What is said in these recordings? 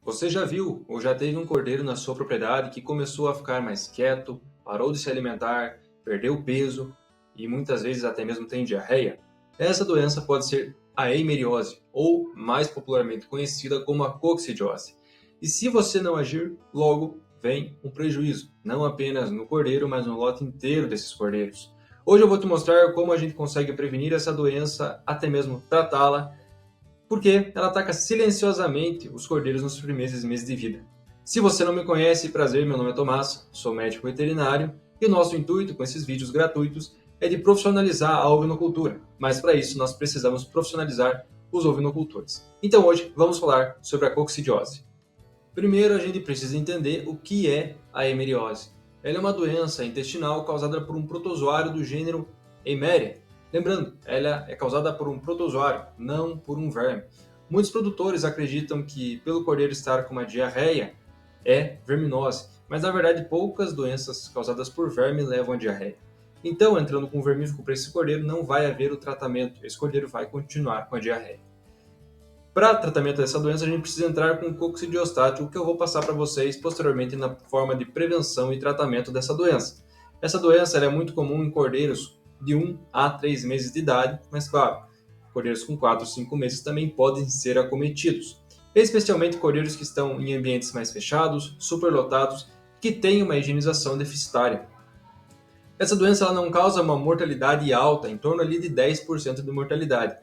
Você já viu ou já teve um cordeiro na sua propriedade que começou a ficar mais quieto, parou de se alimentar, perdeu peso e muitas vezes até mesmo tem diarreia? Essa doença pode ser a eimeriose, ou mais popularmente conhecida como a coccidiose. E se você não agir, logo vem um prejuízo, não apenas no cordeiro, mas no lote inteiro desses cordeiros. Hoje eu vou te mostrar como a gente consegue prevenir essa doença, até mesmo tratá-la, porque ela ataca silenciosamente os cordeiros nos primeiros meses de vida. Se você não me conhece, prazer, meu nome é Tomás, sou médico veterinário e o nosso intuito com esses vídeos gratuitos é de profissionalizar a ovinocultura, mas para isso nós precisamos profissionalizar os ovinocultores. Então hoje vamos falar sobre a coccidiose. Primeiro a gente precisa entender o que é a eimeriose. Ela é uma doença intestinal causada por um protozoário do gênero Eimeria. Lembrando, ela é causada por um protozoário, não por um verme. Muitos produtores acreditam que, pelo cordeiro estar com uma diarreia, é verminose, mas na verdade poucas doenças causadas por verme levam a diarreia. Então, entrando com vermífugo para esse cordeiro, não vai haver o tratamento, esse cordeiro vai continuar com a diarreia. Para tratamento dessa doença, a gente precisa entrar com coccidiostático, que eu vou passar para vocês posteriormente na forma de prevenção e tratamento dessa doença. Essa doença é muito comum em cordeiros de 1 a 3 meses de idade, mas claro, cordeiros com 4 ou 5 meses também podem ser acometidos, especialmente cordeiros que estão em ambientes mais fechados, superlotados, que têm uma higienização deficitária. Essa doença ela não causa uma mortalidade alta, em torno ali de 10% de mortalidade,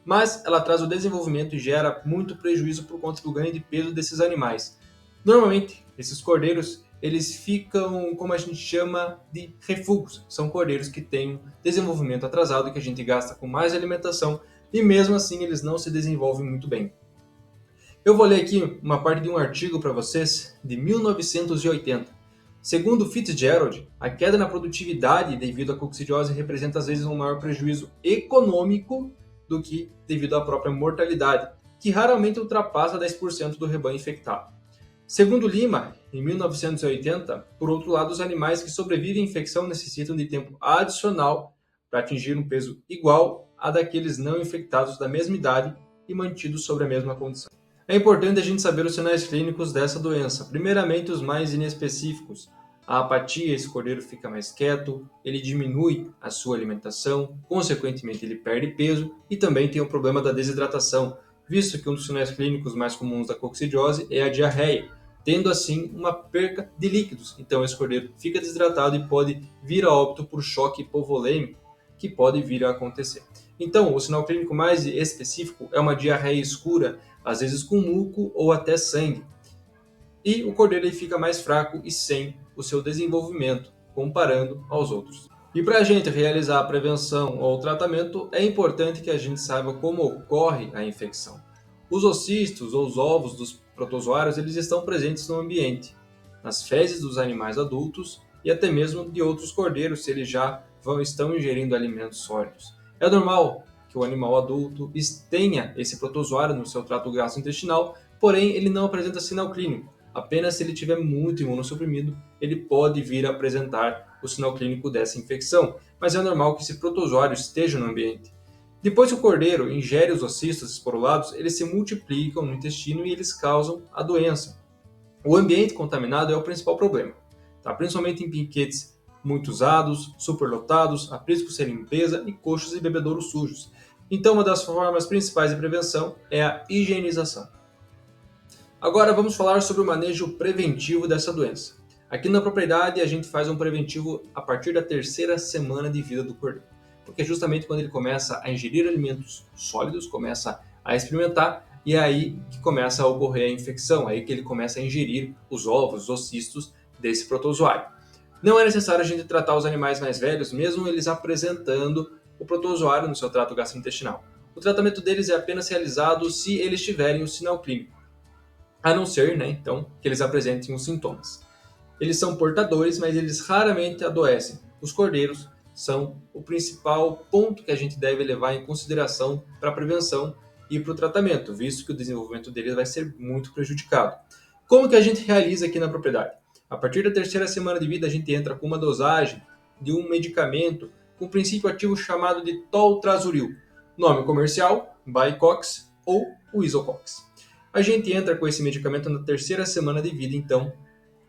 mas ela traz o desenvolvimento e gera muito prejuízo por conta do ganho de peso desses animais. Normalmente, esses cordeiros eles ficam, como a gente chama, de refugos. São cordeiros que têm um desenvolvimento atrasado, que a gente gasta com mais alimentação e mesmo assim eles não se desenvolvem muito bem. Eu vou ler aqui uma parte de um artigo para vocês de 1980. Segundo Fitzgerald, a queda na produtividade devido à coccidiose representa às vezes um maior prejuízo econômico do que devido à própria mortalidade, que raramente ultrapassa 10% do rebanho infectado. Segundo Lima, em 1980, por outro lado, os animais que sobrevivem à infecção necessitam de tempo adicional para atingir um peso igual a daqueles não infectados da mesma idade e mantidos sobre a mesma condição. É importante a gente saber os sinais clínicos dessa doença. Primeiramente, os mais inespecíficos. A apatia, esse cordeiro fica mais quieto, ele diminui a sua alimentação, consequentemente ele perde peso e também tem o problema da desidratação, visto que um dos sinais clínicos mais comuns da coccidiose é a diarreia, tendo assim uma perca de líquidos. Então esse cordeiro fica desidratado e pode vir a óbito por choque hipovolêmico, que pode vir a acontecer. Então, o sinal clínico mais específico é uma diarreia escura, às vezes com muco ou até sangue. E o cordeiro ele fica mais fraco e sem o seu desenvolvimento, comparando aos outros. E para a gente realizar a prevenção ou tratamento, é importante que a gente saiba como ocorre a infecção. Os ocistos ou os ovos dos protozoários eles estão presentes no ambiente, nas fezes dos animais adultos e até mesmo de outros cordeiros se eles já estão ingerindo alimentos sólidos. É normal que o animal adulto tenha esse protozoário no seu trato gastrointestinal, porém ele não apresenta sinal clínico. Apenas se ele tiver muito imunossuprimido, ele pode vir a apresentar o sinal clínico dessa infecção, mas é normal que esse protozoário esteja no ambiente. Depois que o cordeiro ingere os ocistos esporulados, eles se multiplicam no intestino e eles causam a doença. O ambiente contaminado é o principal problema, tá? Principalmente em piquetes muito usados, superlotados, apriscos sem limpeza e coxos e bebedouros sujos. Então, uma das formas principais de prevenção é a higienização. Agora vamos falar sobre o manejo preventivo dessa doença. Aqui na propriedade a gente faz um preventivo a partir da 3ª semana de vida do cordeiro, porque justamente quando ele começa a ingerir alimentos sólidos, começa a experimentar, e é aí que começa a ocorrer a infecção, é aí que ele começa a ingerir os ovos, os cistos desse protozoário. Não é necessário a gente tratar os animais mais velhos, mesmo eles apresentando o protozoário no seu trato gastrointestinal. O tratamento deles é apenas realizado se eles tiverem o sinal clínico, a não ser, então, que eles apresentem os sintomas. Eles são portadores, mas eles raramente adoecem. Os cordeiros são o principal ponto que a gente deve levar em consideração para a prevenção e para o tratamento, visto que o desenvolvimento deles vai ser muito prejudicado. Como que a gente realiza aqui na propriedade? A partir da 3ª semana de vida, a gente entra com uma dosagem de um medicamento com princípio ativo chamado de toltrazuril. Nome comercial, Bicox ou o Isocox. A gente entra com esse medicamento na terceira semana de vida, então,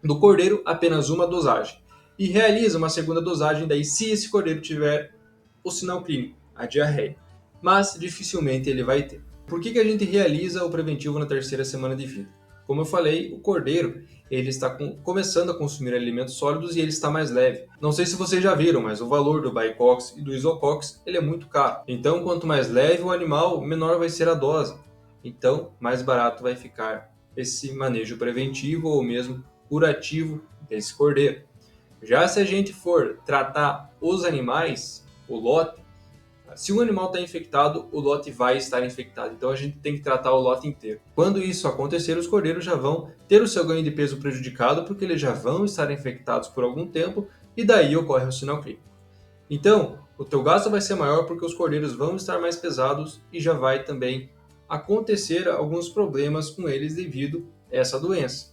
do cordeiro, apenas uma dosagem. E realiza uma segunda dosagem daí se esse cordeiro tiver o sinal clínico, a diarreia. Mas dificilmente ele vai ter. Por que a gente realiza o preventivo na terceira semana de vida? Como eu falei, o cordeiro ele está começando a consumir alimentos sólidos e ele está mais leve. Não sei se vocês já viram, mas o valor do Bicox e do Isocox ele é muito caro. Então, quanto mais leve o animal, menor vai ser a dose. Então, mais barato vai ficar esse manejo preventivo ou mesmo curativo desse cordeiro. Já se a gente for tratar os animais, o lote, se um animal está infectado, o lote vai estar infectado. Então a gente tem que tratar o lote inteiro. Quando isso acontecer, os cordeiros já vão ter o seu ganho de peso prejudicado, porque eles já vão estar infectados por algum tempo e daí ocorre o sinal clínico. Então, o teu gasto vai ser maior porque os cordeiros vão estar mais pesados e já vai também acontecer alguns problemas com eles devido a essa doença.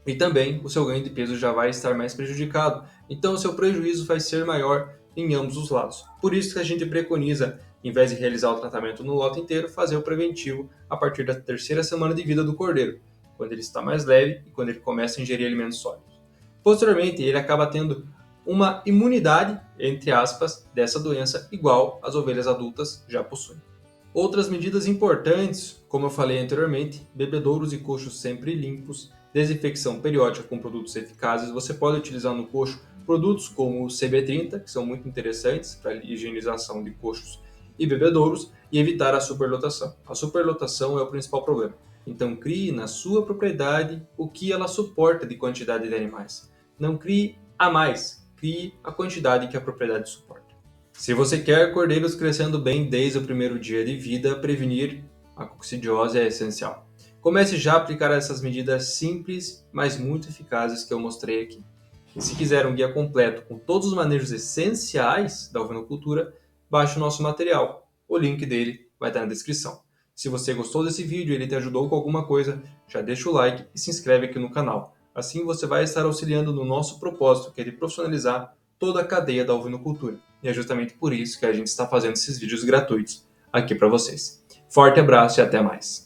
E também o seu ganho de peso já vai estar mais prejudicado. Então o seu prejuízo vai ser maior em ambos os lados. Por isso que a gente preconiza, em vez de realizar o tratamento no lote inteiro, fazer o preventivo a partir da terceira semana de vida do cordeiro, quando ele está mais leve e quando ele começa a ingerir alimentos sólidos. Posteriormente, ele acaba tendo uma imunidade, entre aspas, dessa doença igual as ovelhas adultas já possuem. Outras medidas importantes, como eu falei anteriormente, bebedouros e coxos sempre limpos, desinfecção periódica com produtos eficazes. Você pode utilizar no coxo produtos como o CB30, que são muito interessantes para a higienização de coxos e bebedouros, e evitar a superlotação. A superlotação é o principal problema. Então crie na sua propriedade o que ela suporta de quantidade de animais. Não crie a mais, crie a quantidade que a propriedade suporta. Se você quer cordeiros crescendo bem desde o primeiro dia de vida, prevenir a coccidiose é essencial. Comece já a aplicar essas medidas simples, mas muito eficazes que eu mostrei aqui. E se quiser um guia completo com todos os manejos essenciais da ovinocultura, baixe o nosso material. O link dele vai estar na descrição. Se você gostou desse vídeo e ele te ajudou com alguma coisa, já deixa o like e se inscreve aqui no canal. Assim você vai estar auxiliando no nosso propósito, que é de profissionalizar toda a cadeia da ovinocultura. E é justamente por isso que a gente está fazendo esses vídeos gratuitos aqui para vocês. Forte abraço e até mais!